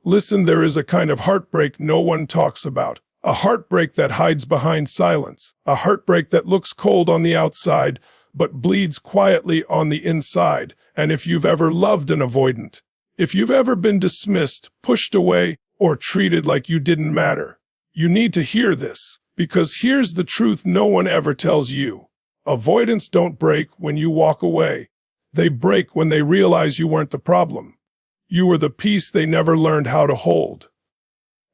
Listen, there is a kind of heartbreak no one talks about. A heartbreak that hides behind silence. A heartbreak that looks cold on the outside, but bleeds quietly on the inside. And if you've ever loved an avoidant, if you've ever been dismissed, pushed away, or treated like you didn't matter, you need to hear this, because here's the truth no one ever tells you. Avoidants don't break when you walk away. They break when they realize you weren't the problem. You were the piece they never learned how to hold.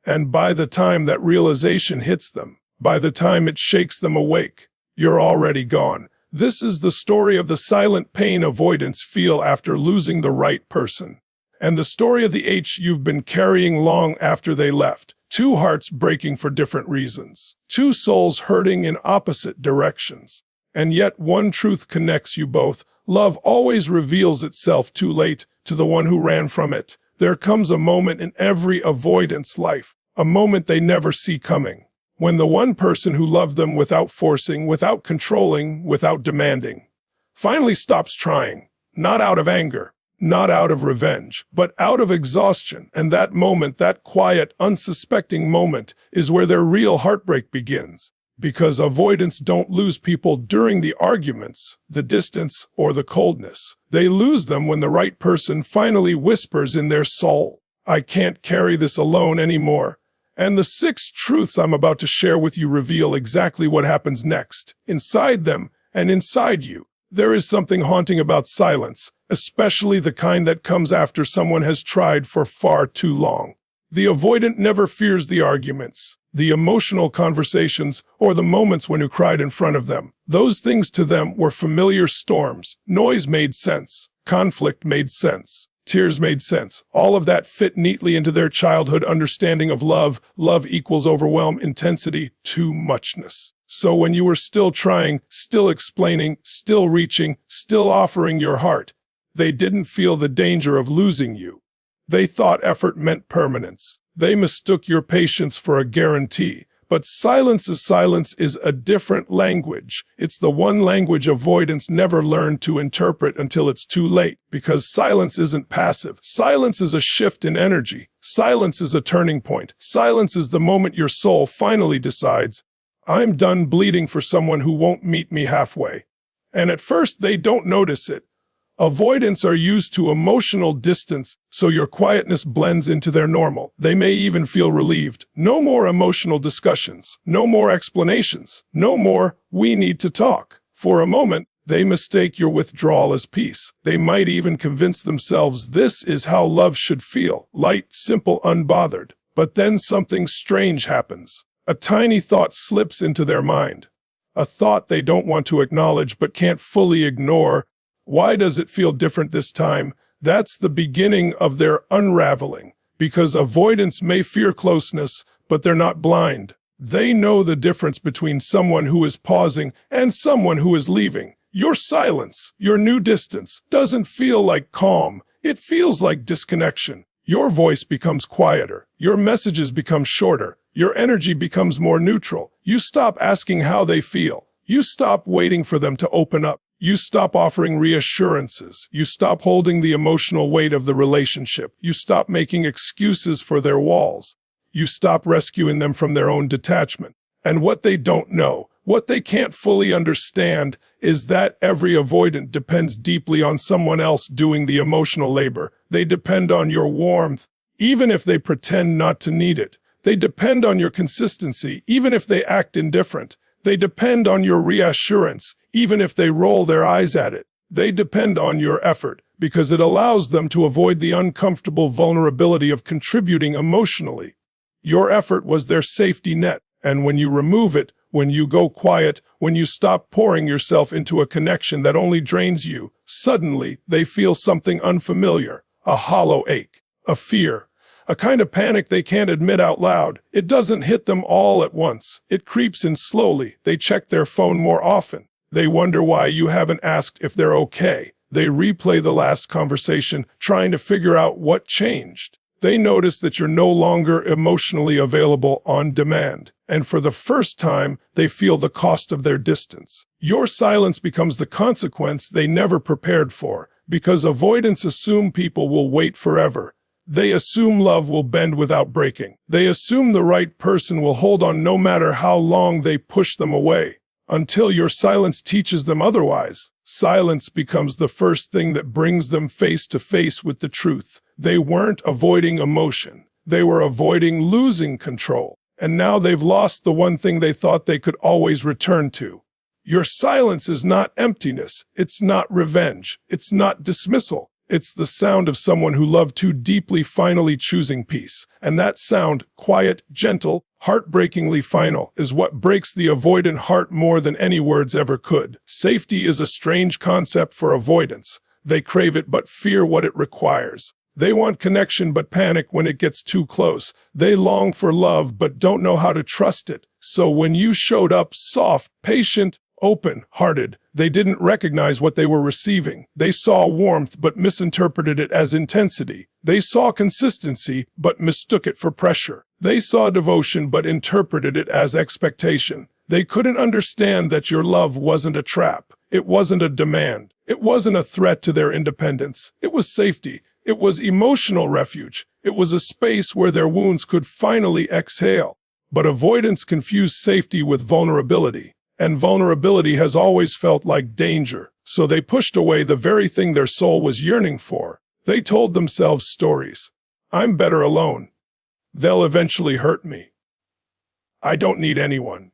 And by the time that realization hits them, by the time it shakes them awake, you're already gone. This is the story of the silent pain avoidants feel after losing the right person. And the story of the H you've been carrying long after they left. Two hearts breaking for different reasons. Two souls hurting in opposite directions. And yet one truth connects you both. Love always reveals itself too late to the one who ran from it. There comes a moment in every avoidant's life, a moment they never see coming, when the one person who loved them without forcing, without controlling, without demanding, finally stops trying, not out of anger, not out of revenge, but out of exhaustion. And that moment, that quiet, unsuspecting moment, is where their real heartbreak begins. Because avoidants don't lose people during the arguments, the distance, or the coldness. They lose them when the right person finally whispers in their soul, "I can't carry this alone anymore." And the 6 truths I'm about to share with you reveal exactly what happens next. Inside them, and inside you, there is something haunting about silence, especially the kind that comes after someone has tried for far too long. The avoidant never fears the arguments, the emotional conversations, or the moments when you cried in front of them. Those things to them were familiar storms. Noise made sense. Conflict made sense. Tears made sense. All of that fit neatly into their childhood understanding of love. Love equals overwhelm, intensity, too muchness. So when you were still trying, still explaining, still reaching, still offering your heart, they didn't feel the danger of losing you. They thought effort meant permanence. They mistook your patience for a guarantee. But silence is a different language. It's the one language avoidants never learn to interpret until it's too late. Because silence isn't passive. Silence is a shift in energy. Silence is a turning point. Silence is the moment your soul finally decides, "I'm done bleeding for someone who won't meet me halfway." And at first they don't notice it. Avoidants are used to emotional distance, so your quietness blends into their normal. They may even feel relieved. No more emotional discussions. No more explanations. No more, "we need to talk." For a moment, they mistake your withdrawal as peace. They might even convince themselves this is how love should feel. Light, simple, unbothered. But then something strange happens. A tiny thought slips into their mind. A thought they don't want to acknowledge but can't fully ignore. Why does it feel different this time? That's the beginning of their unraveling. Because avoidants may fear closeness, but they're not blind. They know the difference between someone who is pausing and someone who is leaving. Your silence, your new distance, doesn't feel like calm. It feels like disconnection. Your voice becomes quieter. Your messages become shorter. Your energy becomes more neutral. You stop asking how they feel. You stop waiting for them to open up. You stop offering reassurances. You stop holding the emotional weight of the relationship. You stop making excuses for their walls. You stop rescuing them from their own detachment. And what they don't know, what they can't fully understand, is that every avoidant depends deeply on someone else doing the emotional labor. They depend on your warmth, even if they pretend not to need it. They depend on your consistency, even if they act indifferent. They depend on your reassurance, even if they roll their eyes at it. They depend on your effort, because it allows them to avoid the uncomfortable vulnerability of contributing emotionally. Your effort was their safety net, and when you remove it, when you go quiet, when you stop pouring yourself into a connection that only drains you, suddenly they feel something unfamiliar, a hollow ache, a fear. A kind of panic they can't admit out loud. It doesn't hit them all at once. It creeps in slowly. They check their phone more often. They wonder why you haven't asked if they're okay. They replay the last conversation, trying to figure out what changed. They notice that you're no longer emotionally available on demand. And for the first time, they feel the cost of their distance. Your silence becomes the consequence they never prepared for, because avoidants assume people will wait forever. They assume love will bend without breaking. They assume the right person will hold on no matter how long they push them away. Until your silence teaches them otherwise. Silence becomes the first thing that brings them face to face with the truth. They weren't avoiding emotion. They were avoiding losing control. And now they've lost the one thing they thought they could always return to. Your silence is not emptiness. It's not revenge. It's not dismissal. It's the sound of someone who loved too deeply finally choosing peace. And that sound, quiet, gentle, heartbreakingly final, is what breaks the avoidant heart more than any words ever could. Safety is a strange concept for avoidants. They crave it but fear what it requires. They want connection but panic when it gets too close. They long for love but don't know how to trust it. So when you showed up soft, patient, open-hearted, they didn't recognize what they were receiving. They saw warmth but misinterpreted it as intensity. They saw consistency but mistook it for pressure. They saw devotion but interpreted it as expectation. They couldn't understand that your love wasn't a trap. It wasn't a demand. It wasn't a threat to their independence. It was safety. It was emotional refuge. It was a space where their wounds could finally exhale. But avoidance confused safety with vulnerability. And vulnerability has always felt like danger, so they pushed away the very thing their soul was yearning for. They told themselves stories. I'm better alone. They'll eventually hurt me. I don't need anyone.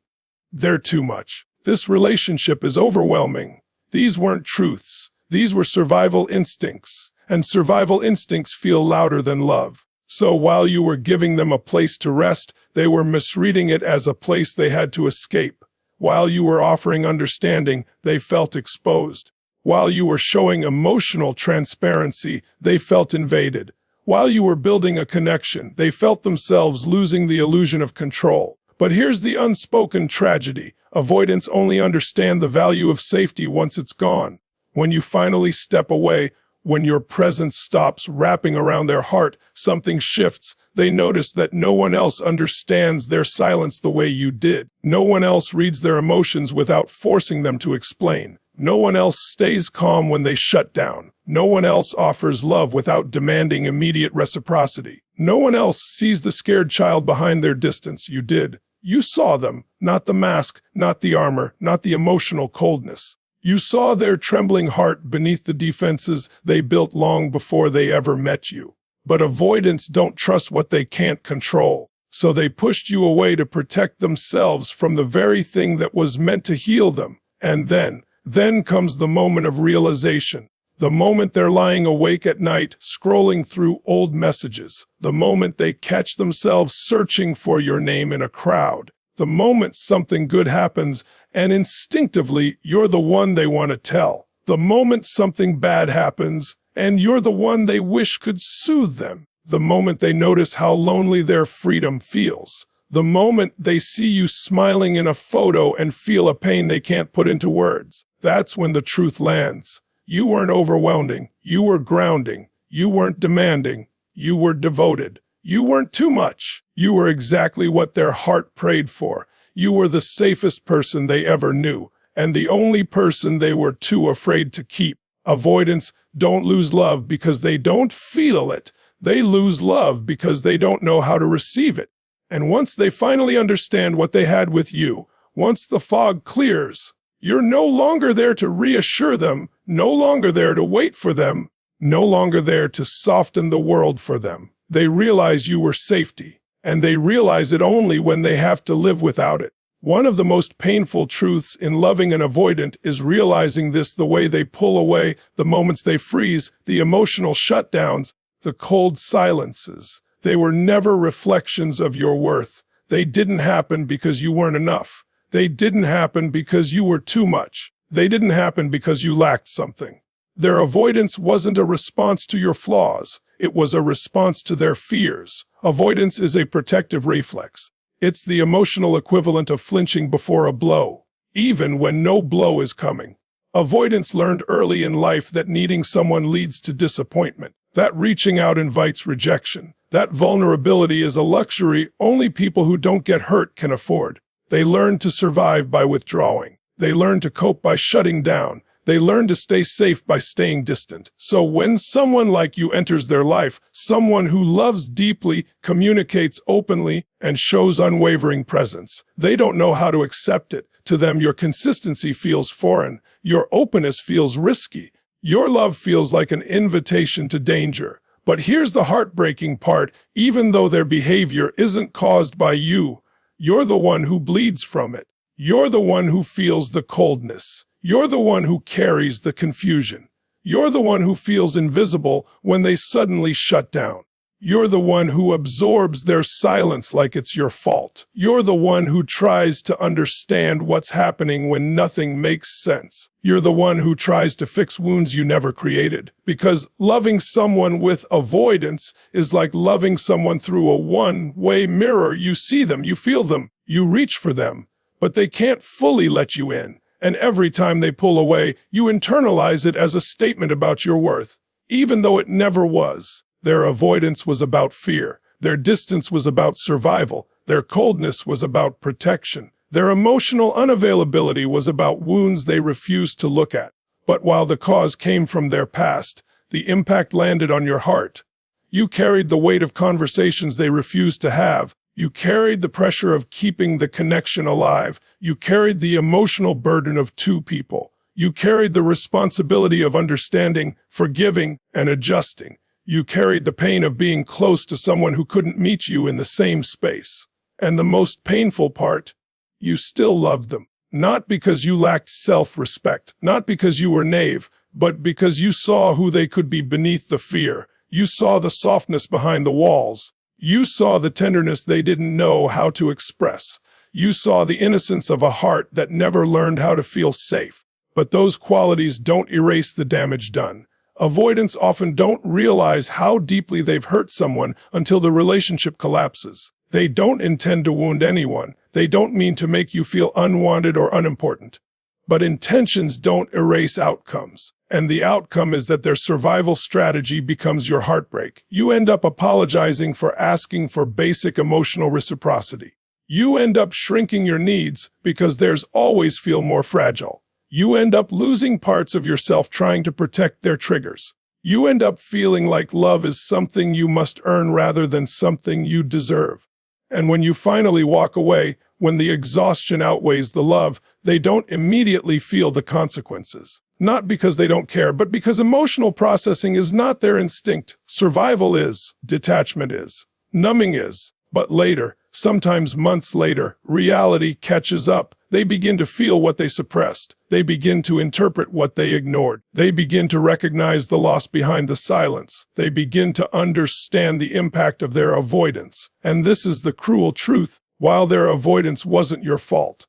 They're too much. This relationship is overwhelming. These weren't truths. These were survival instincts, and survival instincts feel louder than love. So while you were giving them a place to rest, they were misreading it as a place they had to escape. While you were offering understanding, they felt exposed. While you were showing emotional transparency, they felt invaded. While you were building a connection, they felt themselves losing the illusion of control. But here's the unspoken tragedy. Avoidants only understand the value of safety once it's gone. When you finally step away, when your presence stops wrapping around their heart, something shifts. They notice that no one else understands their silence the way you did. No one else reads their emotions without forcing them to explain. No one else stays calm when they shut down. No one else offers love without demanding immediate reciprocity. No one else sees the scared child behind their distance. You did. You saw them, not the mask, not the armor, not the emotional coldness. You saw their trembling heart beneath the defenses they built long before they ever met you. But avoidants don't trust what they can't control, so they pushed you away to protect themselves from the very thing that was meant to heal them. And then comes the moment of realization. The moment they're lying awake at night, scrolling through old messages. The moment they catch themselves searching for your name in a crowd. The moment something good happens, and instinctively you're the one they want to tell. The moment something bad happens, and you're the one they wish could soothe them. The moment they notice how lonely their freedom feels. The moment they see you smiling in a photo and feel a pain they can't put into words. That's when the truth lands. You weren't overwhelming. You were grounding. You weren't demanding. You were devoted. You weren't too much. You were exactly what their heart prayed for. You were the safest person they ever knew, and the only person they were too afraid to keep. Avoidants don't lose love because they don't feel it. They lose love because they don't know how to receive it. And once they finally understand what they had with you, once the fog clears, you're no longer there to reassure them, no longer there to wait for them, no longer there to soften the world for them. They realize you were safety, and they realize it only when they have to live without it. One of the most painful truths in loving an avoidant is realizing this: the way they pull away, the moments they freeze, the emotional shutdowns, the cold silences. They were never reflections of your worth. They didn't happen because you weren't enough. They didn't happen because you were too much. They didn't happen because you lacked something. Their avoidance wasn't a response to your flaws. It was a response to their fears. Avoidance is a protective reflex. It's the emotional equivalent of flinching before a blow, even when no blow is coming. Avoidance learned early in life that needing someone leads to disappointment, that reaching out invites rejection, that vulnerability is a luxury only people who don't get hurt can afford. They learned to survive by withdrawing. They learned to cope by shutting down. They learn to stay safe by staying distant. So when someone like you enters their life, someone who loves deeply, communicates openly, and shows unwavering presence, they don't know how to accept it. To them, your consistency feels foreign. Your openness feels risky. Your love feels like an invitation to danger. But here's the heartbreaking part. Even though their behavior isn't caused by you, you're the one who bleeds from it. You're the one who feels the coldness. You're the one who carries the confusion. You're the one who feels invisible when they suddenly shut down. You're the one who absorbs their silence like it's your fault. You're the one who tries to understand what's happening when nothing makes sense. You're the one who tries to fix wounds you never created. Because loving someone with avoidance is like loving someone through a one-way mirror. You see them, you feel them, you reach for them, but they can't fully let you in. And every time they pull away, you internalize it as a statement about your worth, even though it never was. Their avoidance was about fear. Their distance was about survival. Their coldness was about protection. Their emotional unavailability was about wounds they refused to look at. But while the cause came from their past, the impact landed on your heart. You carried the weight of conversations they refused to have. You carried the pressure of keeping the connection alive. You carried the emotional burden of two people. You carried the responsibility of understanding, forgiving, and adjusting. You carried the pain of being close to someone who couldn't meet you in the same space. And the most painful part, you still loved them. Not because you lacked self-respect, not because you were naive, but because you saw who they could be beneath the fear. You saw the softness behind the walls. You saw the tenderness they didn't know how to express. You saw the innocence of a heart that never learned how to feel safe. But those qualities don't erase the damage done. Avoidants often don't realize how deeply they've hurt someone until the relationship collapses. They don't intend to wound anyone. They don't mean to make you feel unwanted or unimportant. But intentions don't erase outcomes. And the outcome is that their survival strategy becomes your heartbreak. You end up apologizing for asking for basic emotional reciprocity. You end up shrinking your needs because theirs always feel more fragile. You end up losing parts of yourself trying to protect their triggers. You end up feeling like love is something you must earn rather than something you deserve. And when you finally walk away, when the exhaustion outweighs the love, they don't immediately feel the consequences. Not because they don't care, but because emotional processing is not their instinct. Survival is, detachment is, numbing is. But later, sometimes months later, reality catches up. They begin to feel what they suppressed. They begin to interpret what they ignored. They begin to recognize the loss behind the silence. They begin to understand the impact of their avoidance. And this is the cruel truth. While their avoidance wasn't your fault,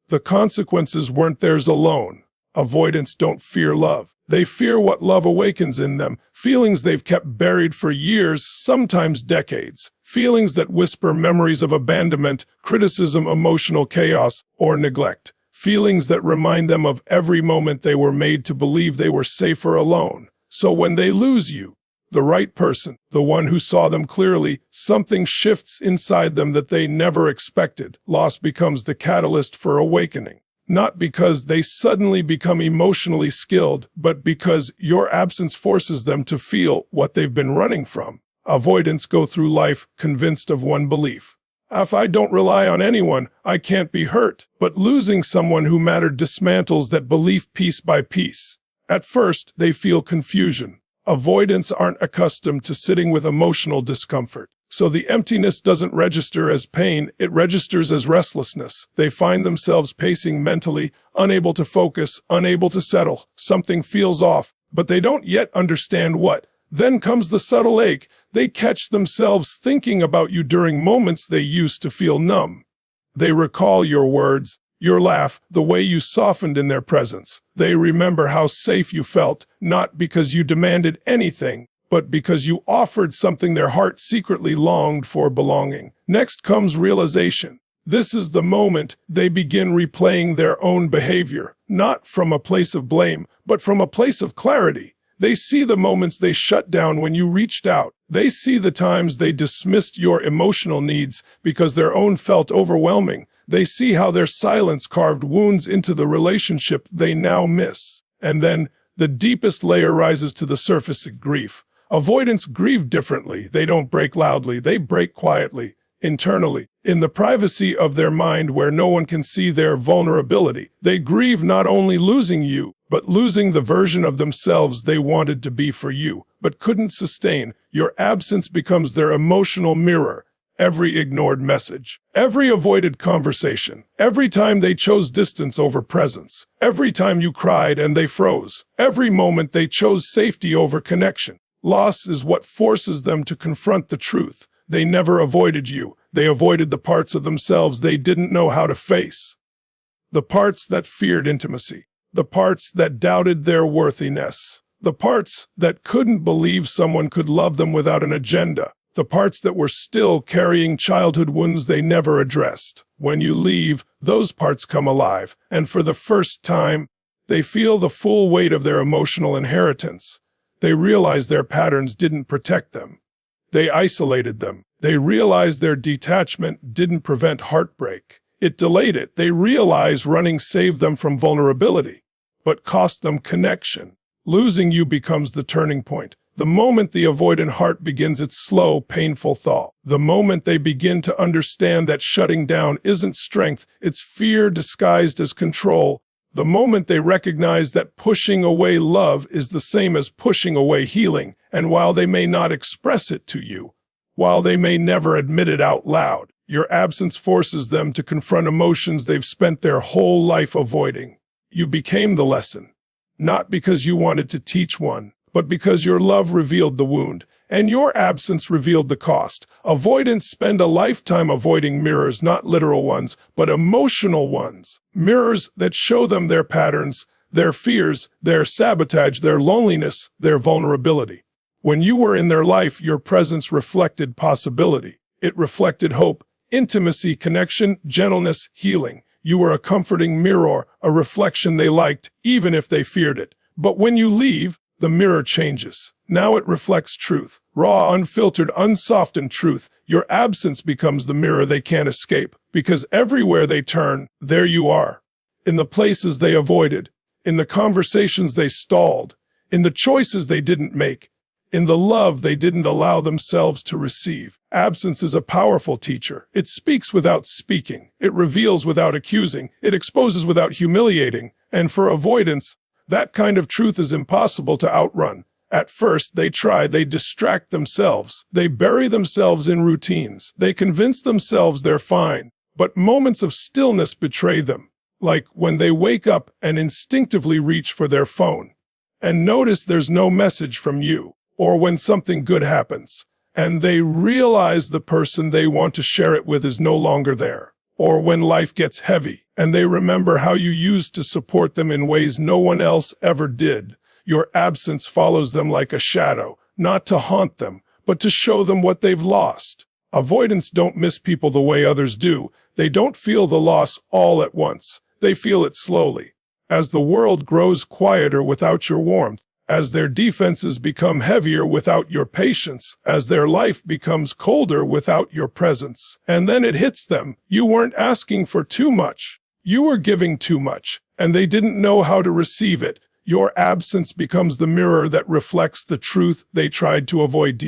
the consequences weren't theirs alone. Avoidants don't fear love. They fear what love awakens in them, feelings they've kept buried for years, sometimes decades. Feelings that whisper memories of abandonment, criticism, emotional chaos, or neglect. Feelings that remind them of every moment they were made to believe they were safer alone. So when they lose you, the right person, the one who saw them clearly, something shifts inside them that they never expected. Loss becomes the catalyst for awakening. Not because they suddenly become emotionally skilled, but because your absence forces them to feel what they've been running from. Avoidants go through life convinced of one belief. If I don't rely on anyone, I can't be hurt. But losing someone who mattered dismantles that belief piece by piece. At first, they feel confusion. Avoidants aren't accustomed to sitting with emotional discomfort. So the emptiness doesn't register as pain, it registers as restlessness. They find themselves pacing mentally, unable to focus, unable to settle. Something feels off, but they don't yet understand what. Then comes the subtle ache. They catch themselves thinking about you during moments they used to feel numb. They recall your words, your laugh, the way you softened in their presence. They remember how safe you felt, not because you demanded anything, but because you offered something their heart secretly longed for: belonging. Next comes realization. This is the moment they begin replaying their own behavior, not from a place of blame, but from a place of clarity. They see the moments they shut down when you reached out. They see the times they dismissed your emotional needs because their own felt overwhelming. They see how their silence carved wounds into the relationship they now miss. And then the deepest layer rises to the surface: grief. Avoidants grieve differently. They don't break loudly. They break quietly, internally, in the privacy of their mind where no one can see their vulnerability. They grieve not only losing you, but losing the version of themselves they wanted to be for you, but couldn't sustain. Your absence becomes their emotional mirror. Every ignored message, every avoided conversation, every time they chose distance over presence, every time you cried and they froze, every moment they chose safety over connection. Loss is what forces them to confront the truth. They never avoided you. They avoided the parts of themselves they didn't know how to face. The parts that feared intimacy, the parts that doubted their worthiness, the parts that couldn't believe someone could love them without an agenda. The parts that were still carrying childhood wounds they never addressed. When you leave, those parts come alive, and for the first time, they feel the full weight of their emotional inheritance. They realize their patterns didn't protect them. They isolated them. They realize their detachment didn't prevent heartbreak. It delayed it. They realize running saved them from vulnerability, but cost them connection. Losing you becomes the turning point. The moment the avoidant heart begins its slow, painful thaw, the moment they begin to understand that shutting down isn't strength, it's fear disguised as control, the moment they recognize that pushing away love is the same as pushing away healing, and while they may not express it to you, while they may never admit it out loud, your absence forces them to confront emotions they've spent their whole life avoiding. You became the lesson, not because you wanted to teach one, but because your love revealed the wound, and your absence revealed the cost. Avoidants spend a lifetime avoiding mirrors, not literal ones, but emotional ones. Mirrors that show them their patterns, their fears, their sabotage, their loneliness, their vulnerability. When you were in their life, your presence reflected possibility. It reflected hope, intimacy, connection, gentleness, healing. You were a comforting mirror, a reflection they liked, even if they feared it. But when you leave, the mirror changes. Now it reflects truth, raw, unfiltered, unsoftened truth. Your absence becomes the mirror they can't escape, because everywhere they turn, there you are. In the places they avoided, in the conversations they stalled, in the choices they didn't make, in the love they didn't allow themselves to receive. Absence is a powerful teacher. It speaks without speaking. It reveals without accusing. It exposes without humiliating. And for avoidance, that kind of truth is impossible to outrun. At first, they try, they distract themselves. They bury themselves in routines. They convince themselves they're fine. But moments of stillness betray them, like when they wake up and instinctively reach for their phone and notice there's no message from you, or when something good happens and they realize the person they want to share it with is no longer there, or when life gets heavy and they remember how you used to support them in ways no one else ever did. Your absence follows them like a shadow, not to haunt them, but to show them what they've lost. Avoidants don't miss people the way others do. They don't feel the loss all at once. They feel it slowly. As the world grows quieter without your warmth, as their defenses become heavier without your patience, as their life becomes colder without your presence. And then it hits them. You weren't asking for too much. You were giving too much, and they didn't know how to receive it. Your absence becomes the mirror that reflects the truth they tried to avoid.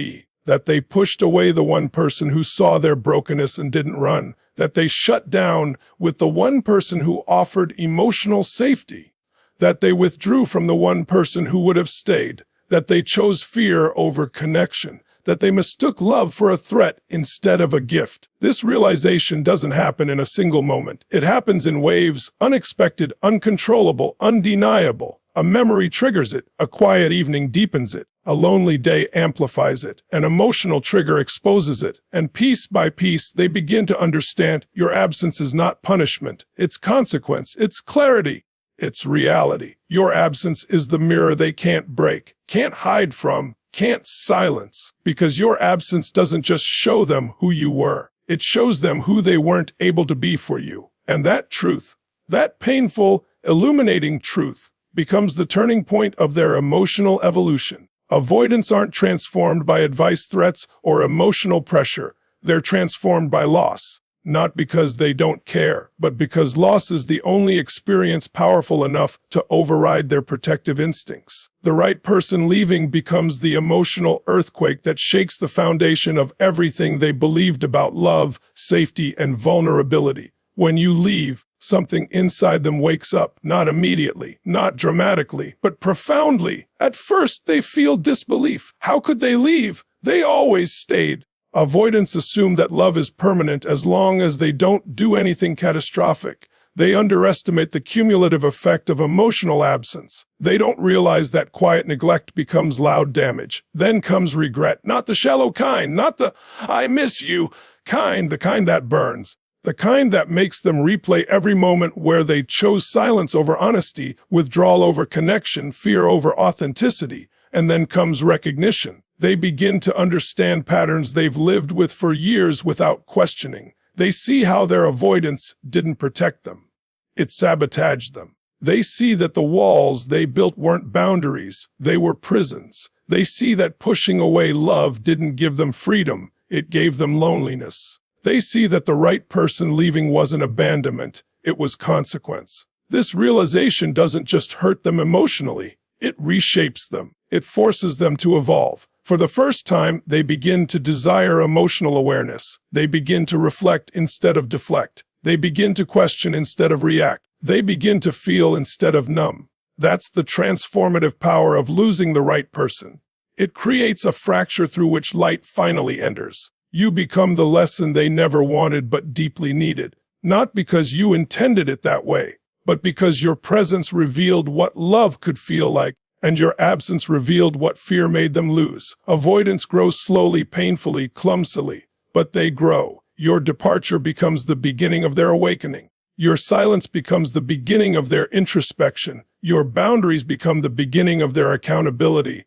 That they pushed away the one person who saw their brokenness and didn't run. That they shut down with the one person who offered emotional safety. That they withdrew from the one person who would have stayed. That they chose fear over connection. That they mistook love for a threat instead of a gift. This realization doesn't happen in a single moment. It happens in waves, unexpected, uncontrollable, undeniable. A memory triggers it, a quiet evening deepens it, a lonely day amplifies it, an emotional trigger exposes it, and piece by piece they begin to understand your absence is not punishment, it's consequence, it's clarity, it's reality. Your absence is the mirror they can't break, can't hide from, can't silence, because your absence doesn't just show them who you were, it shows them who they weren't able to be for you. And that truth, that painful, illuminating truth, becomes the turning point of their emotional evolution. Avoidants aren't transformed by advice, threats, or emotional pressure. They're transformed by loss. not because they don't care, but because loss is the only experience powerful enough to override their protective instincts. The right person leaving becomes the emotional earthquake that shakes the foundation of everything they believed about love, safety, and vulnerability. When you leave, something inside them wakes up, not immediately, not dramatically, but profoundly. At first, they feel disbelief. How could they leave? They always stayed. Avoidants assume that love is permanent as long as they don't do anything catastrophic. They underestimate the cumulative effect of emotional absence. They don't realize that quiet neglect becomes loud damage. Then comes regret, not the shallow kind, not the "I miss you" kind, the kind that burns. The kind that makes them replay every moment where they chose silence over honesty, withdrawal over connection, fear over authenticity. And then comes recognition. They begin to understand patterns they've lived with for years without questioning. They see how their avoidance didn't protect them. It sabotaged them. They see that the walls they built weren't boundaries, they were prisons. They see that pushing away love didn't give them freedom, it gave them loneliness. They see that the right person leaving wasn't abandonment, it was consequence. This realization doesn't just hurt them emotionally, it reshapes them. It forces them to evolve. For the first time, they begin to desire emotional awareness. They begin to reflect instead of deflect. They begin to question instead of react. They begin to feel instead of numb. That's the transformative power of losing the right person. It creates a fracture through which light finally enters. You become the lesson they never wanted but deeply needed, not because you intended it that way, but because your presence revealed what love could feel like, and your absence revealed what fear made them lose. Avoidance grows slowly, painfully, clumsily, but they grow. Your departure becomes the beginning of their awakening. Your silence becomes the beginning of their introspection. Your boundaries become the beginning of their accountability.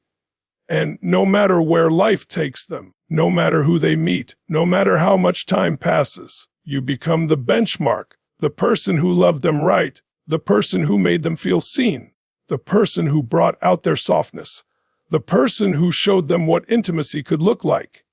And no matter where life takes them, no matter who they meet, no matter how much time passes, you become the benchmark, the person who loved them right, the person who made them feel seen, the person who brought out their softness, the person who showed them what intimacy could look like,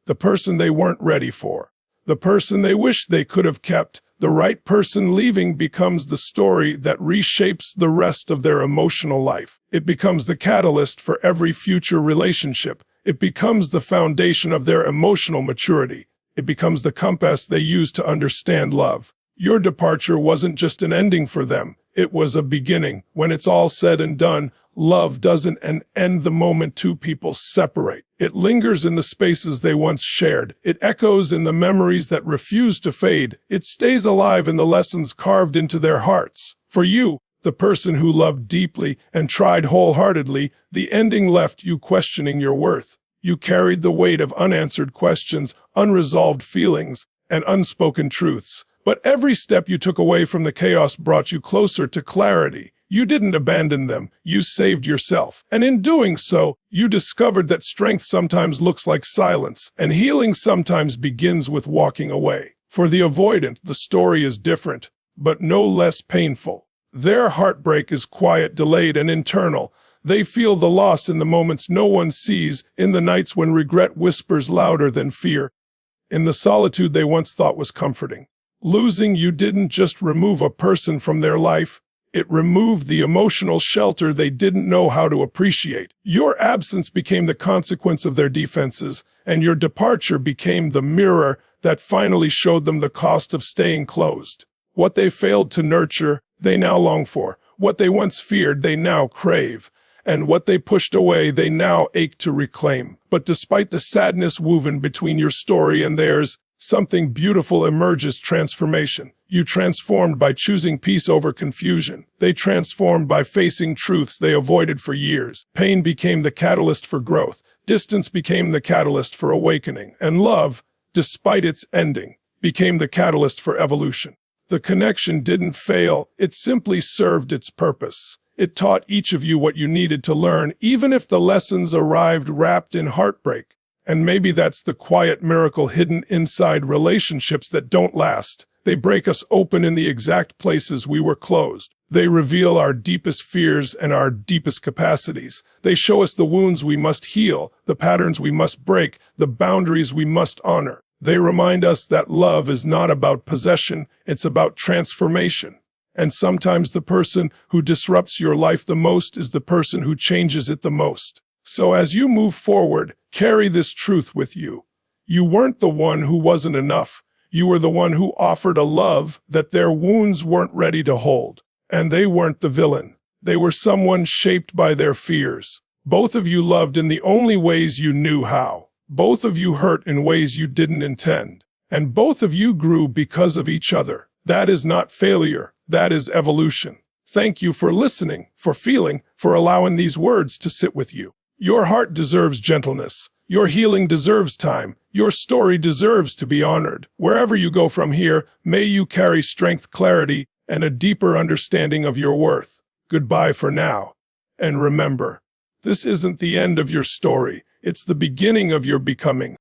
the person they weren't ready for, the person they wish they could have kept. The right person leaving becomes the story that reshapes the rest of their emotional life. It becomes the catalyst for every future relationship. It becomes the foundation of their emotional maturity. It becomes the compass they use to understand love. Your departure wasn't just an ending for them. It was a beginning. When it's all said and done, love doesn't end the moment two people separate. It lingers in the spaces they once shared. It echoes in the memories that refuse to fade. It stays alive in the lessons carved into their hearts. For you, the person who loved deeply and tried wholeheartedly, the ending left you questioning your worth. You carried the weight of unanswered questions, unresolved feelings, and unspoken truths. But every step you took away from the chaos brought you closer to clarity. You didn't abandon them, you saved yourself. And in doing so, you discovered that strength sometimes looks like silence, and healing sometimes begins with walking away. For the avoidant, the story is different, but no less painful. Their heartbreak is quiet, delayed, and internal. They feel the loss in the moments no one sees, in the nights when regret whispers louder than fear, in the solitude they once thought was comforting. Losing you didn't just remove a person from their life, it removed the emotional shelter they didn't know how to appreciate. Your absence became the consequence of their defenses, and your departure became the mirror that finally showed them the cost of staying closed. What they failed to nurture, they now long for. What they once feared, they now crave. And what they pushed away, they now ache to reclaim. But despite the sadness woven between your story and theirs, something beautiful emerges: transformation. You transformed by choosing peace over confusion. They transformed by facing truths they avoided for years. Pain became the catalyst for growth. Distance became the catalyst for awakening. And love, despite its ending, became the catalyst for evolution. The connection didn't fail, it simply served its purpose. It taught each of you what you needed to learn, even if the lessons arrived wrapped in heartbreak. And maybe that's the quiet miracle hidden inside relationships that don't last. They break us open in the exact places we were closed. They reveal our deepest fears and our deepest capacities. They show us the wounds we must heal, the patterns we must break, the boundaries we must honor. They remind us that love is not about possession, it's about transformation. And sometimes the person who disrupts your life the most is the person who changes it the most. So as you move forward, carry this truth with you. You weren't the one who wasn't enough. You were the one who offered a love that their wounds weren't ready to hold. And they weren't the villain. They were someone shaped by their fears. Both of you loved in the only ways you knew how. Both of you hurt in ways you didn't intend. And both of you grew because of each other. That is not failure. That is evolution. Thank you for listening, for feeling, for allowing these words to sit with you. Your heart deserves gentleness. Your healing deserves time. Your story deserves to be honored. Wherever you go from here, may you carry strength, clarity, and a deeper understanding of your worth. Goodbye for now. And remember, this isn't the end of your story. It's the beginning of your becoming.